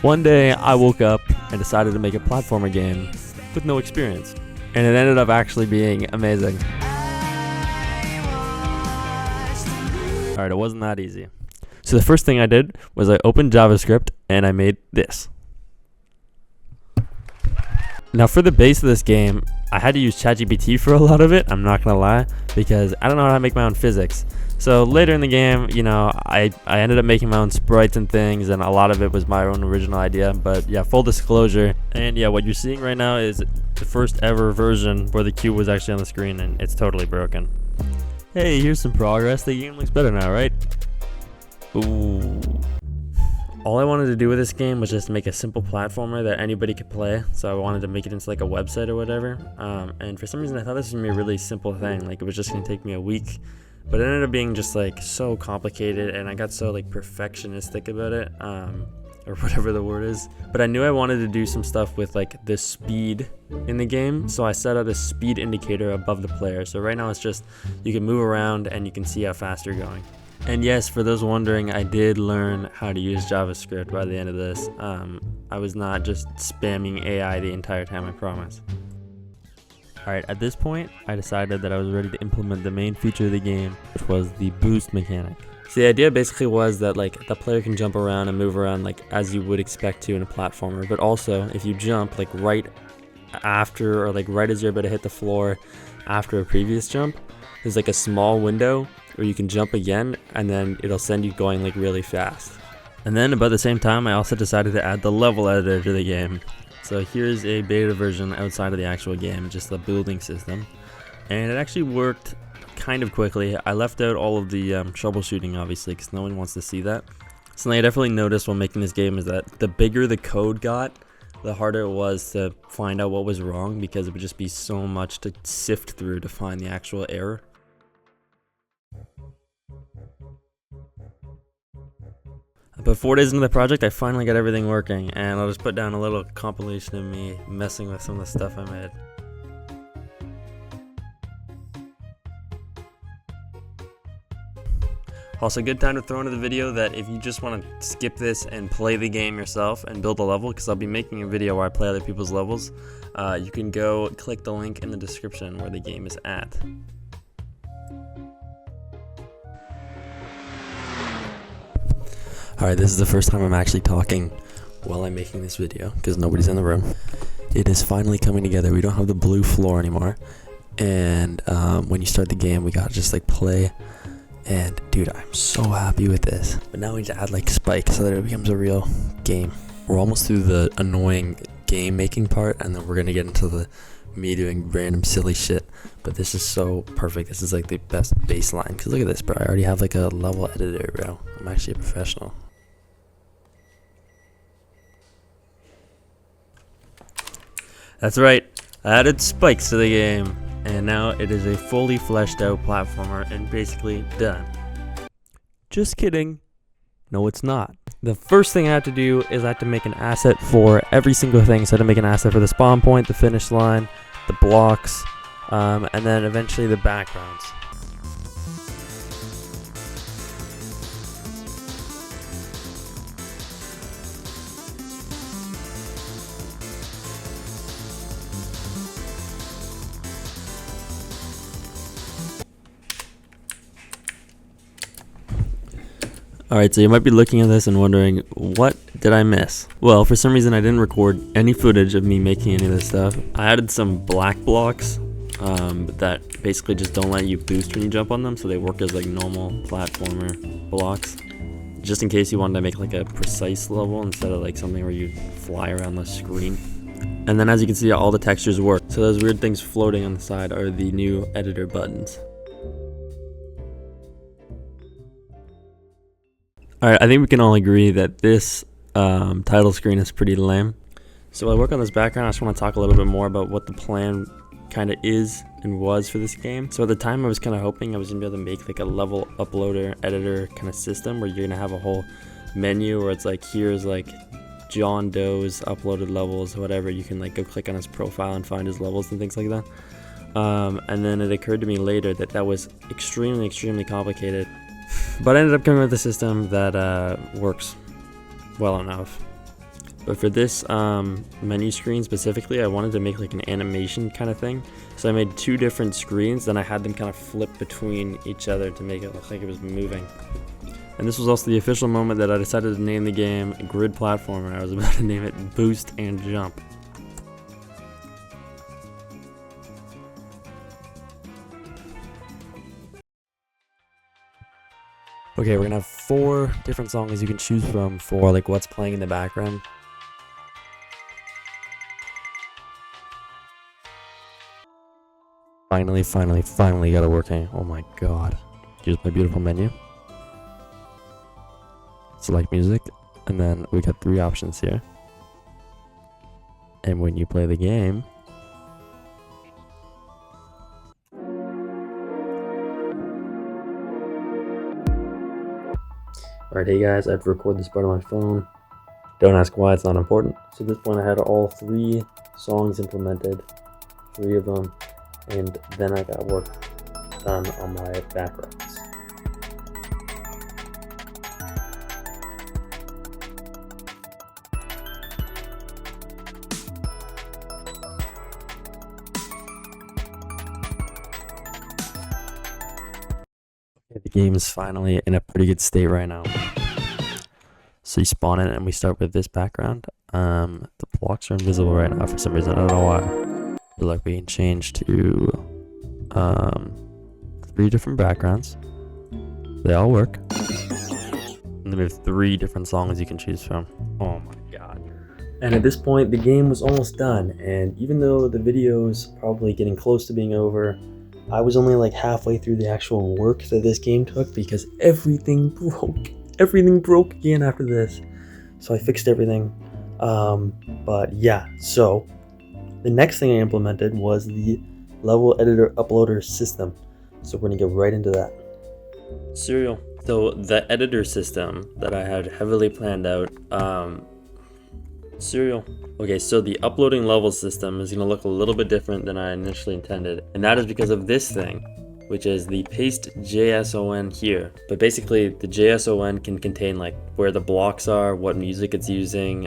One day I woke up and decided to make a platformer game with no experience, and it ended up actually being amazing. Alright, it wasn't that easy. So the first thing I did was I opened JavaScript and I made this. Now for the base of this game, I had to use ChatGPT for a lot of it, I'm not gonna lie, because I don't know how to make my own physics. So later in the game, you know, I ended up making my own sprites and things, and a lot of it was my own original idea. But yeah, full disclosure, and yeah, what you're seeing right now is the first ever version where the cube was actually on the screen, and it's totally broken. Hey, here's some progress. The game looks better now, right? Ooh. All I wanted to do with this game was just make a simple platformer that anybody could play, so I wanted to make it into like a website or whatever. And for some reason I thought this was gonna be a really simple thing, like it was just gonna take me a week, but it ended up being just like so complicated, and I got so like perfectionistic about it, or whatever the word is. But I knew I wanted to do some stuff with like the speed in the game, so I set out a speed indicator above the player. So right now it's just, you can move around and you can see how fast you're going. And yes, for those wondering, I did learn how to use JavaScript by the end of this. I was not just spamming AI the entire time, I promise. Alright, at this point, I decided that I was ready to implement the main feature of the game, which was the boost mechanic. So the idea basically was that like the player can jump around and move around like as you would expect to in a platformer, but also if you jump like right after, or like right as you're about to hit the floor after a previous jump, there's like a small window where you can jump again, and then it'll send you going like really fast. And then about the same time, I also decided to add the level editor to the game. So here's a beta version outside of the actual game, just the building system, and it actually worked kind of quickly. I left out all of the troubleshooting, obviously, because no one wants to see that. Something I definitely noticed while making this game is that the bigger the code got, the harder it was to find out what was wrong, because it would just be so much to sift through to find the actual error. But 4 days into the project, I finally got everything working, and I'll just put down a little compilation of me messing with some of the stuff I made. Also, good time to throw into the video that if you just want to skip this and play the game yourself and build a level, because I'll be making a video where I play other people's levels, you can go click the link in the description where the game is at. Alright, this is the first time I'm actually talking while I'm making this video, because nobody's in the room. It is finally coming together. We don't have the blue floor anymore, and when you start the game, we gotta just like play, and dude, I'm so happy with this. But now we need to add like spikes so that it becomes a real game. We're almost through the annoying game making part, and then we're gonna get into me doing random silly shit. But this is so perfect. This is like the best baseline, because look at this, bro. I already have like a level editor, bro. I'm actually a professional. That's right, I added spikes to the game, and now it is a fully fleshed out platformer and basically done. Just kidding. No, it's not. The first thing I have to do is I have to make an asset for every single thing. So I have to make an asset for the spawn point, the finish line, the blocks, and then eventually the backgrounds. Alright, so you might be looking at this and wondering, what did I miss? Well, for some reason I didn't record any footage of me making any of this stuff. I added some black blocks that basically just don't let you boost when you jump on them, so they work as like normal platformer blocks. Just in case you wanted to make like a precise level instead of like something where you fly around the screen. And then as you can see, all the textures work. So those weird things floating on the side are the new editor buttons. Alright, I think we can all agree that this title screen is pretty lame. So while I work on this background, I just want to talk a little bit more about what the plan kind of is and was for this game. So at the time, I was kind of hoping I was going to be able to make like a level uploader editor kind of system where you're going to have a whole menu where it's like, here's like John Doe's uploaded levels, whatever. You can like go click on his profile and find his levels and things like that. And then it occurred to me later that that was extremely complicated. But I ended up coming up with a system that works well enough. But for this menu screen specifically, I wanted to make like an animation kind of thing. So I made 2 different screens, then I had them kind of flip between each other to make it look like it was moving. And this was also the official moment that I decided to name the game Grid Platformer. I was about to name it Boost and Jump. Okay, we're gonna have 4 different songs you can choose from for like what's playing in the background. Finally got it working. Oh my god. Here's my beautiful menu. Select music, and then we got 3 options here. And when you play the game, alright, hey guys, I have to record this part on my phone. Don't ask why, it's not important. So at this point I had all 3 songs implemented, 3 of them, and then I got work done on my backgrounds. The game is finally in a pretty good state right now. So you spawn in and we start with this background. The blocks are invisible right now for some reason. I don't know why. But like we can change to 3 different backgrounds. They all work. And then we have 3 different songs you can choose from. Oh my god. And at this point the game was almost done, and even though the video is probably getting close to being over, I was only like halfway through the actual work that this game took because everything broke. Everything broke again after this. So I fixed everything. But yeah, so the next thing I implemented was the level editor uploader system. So we're gonna get right into that. Serial. So the editor system that I had heavily planned out, Serial. Okay, so the uploading level system is going to look a little bit different than I initially intended, and that is because of this thing, which is the paste JSON here. But basically the JSON can contain like where the blocks are, what music it's using,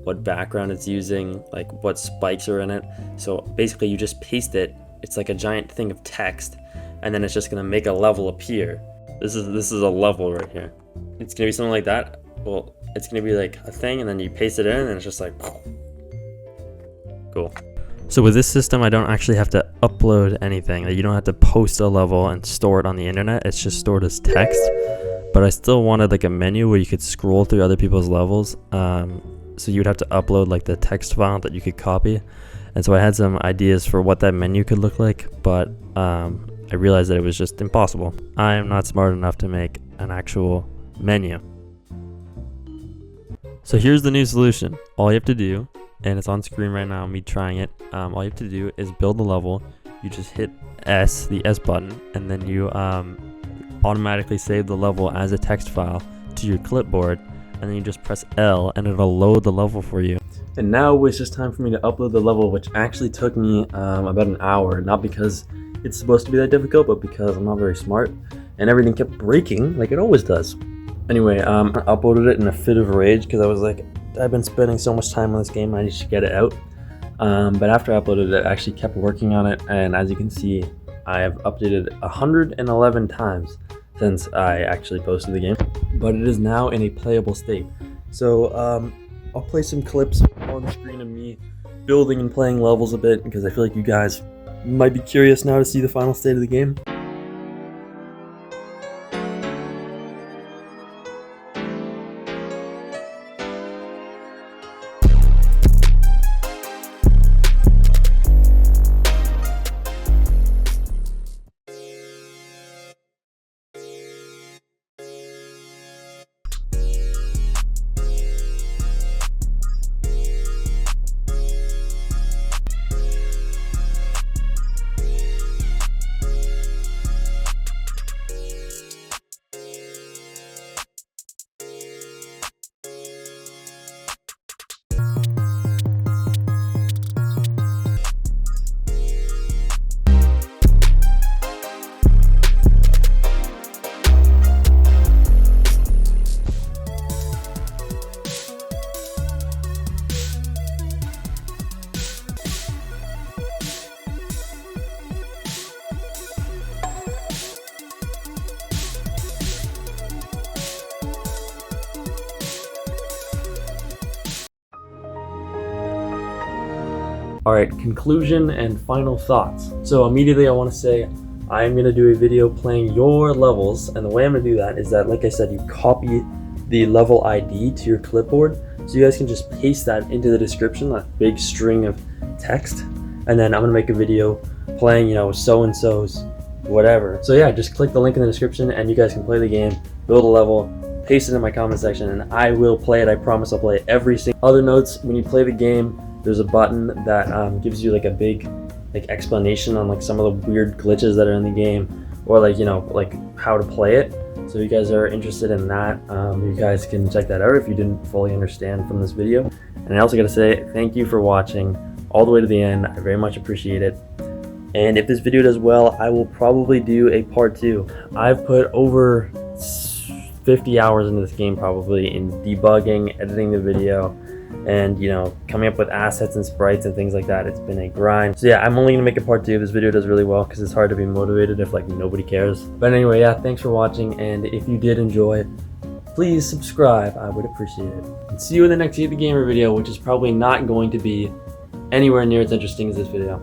what background it's using, like what spikes are in it. So basically you just paste it. It's like a giant thing of text, and then it's just going to make a level appear. This is a level right here. It's going to be something like that. Well, it's going to be like a thing, and then you paste it in, and it's just like, cool. So with this system, I don't actually have to upload anything. You don't have to post a level and store it on the internet. It's just stored as text. But I still wanted like a menu where you could scroll through other people's levels. So you would have to upload like the text file that you could copy. And so I had some ideas for what that menu could look like, but I realized that it was just impossible. I am not smart enough to make an actual menu. So here's the new solution. All you have to do, and it's on screen right now, me trying it, all you have to do is build the level. You just hit S, the S button, and then you automatically save the level as a text file to your clipboard, and then you just press L and it'll load the level for you. And now it's just time for me to upload the level, which actually took me about an hour, not because it's supposed to be that difficult, but because I'm not very smart, and everything kept breaking like it always does. Anyway, I uploaded it in a fit of rage because I was like, I've been spending so much time on this game, I need to get it out. But after I uploaded it, I actually kept working on it, and as you can see, I have updated 111 times since I actually posted the game. But it is now in a playable state. So I'll play some clips on the screen of me building and playing levels a bit, because I feel like you guys might be curious now to see the final state of the game. Alright, conclusion and final thoughts. So immediately I want to say I'm going to do a video playing your levels, and the way I'm going to do that is that, like I said, you copy the level ID to your clipboard, so you guys can just paste that into the description, that big string of text, and then I'm going to make a video playing, you know, so-and-so's whatever. So yeah, just click the link in the description and you guys can play the game, build a level, paste it in my comment section, and I will play it. I promise I'll play it every single. Other notes, when you play the game, there's a button that gives you like a big explanation on like some of the weird glitches that are in the game, or like, you know, like how to play it. So if you guys are interested in that, you guys can check that out if you didn't fully understand from this video. And I also gotta say thank you for watching all the way to the end. I very much appreciate it. And if this video does well, I will probably do a part 2. I've put over 50 hours into this game probably in debugging, editing the video, and, you know, coming up with assets and sprites and things like that. It's been a grind. So yeah, I'm only gonna make a part 2 if this video does really well, because it's hard to be motivated if like nobody cares. But anyway, yeah, thanks for watching, and if you did enjoy, please subscribe. I would appreciate it. And see you in the next YateTheGamer video, which is probably not going to be anywhere near as interesting as this video.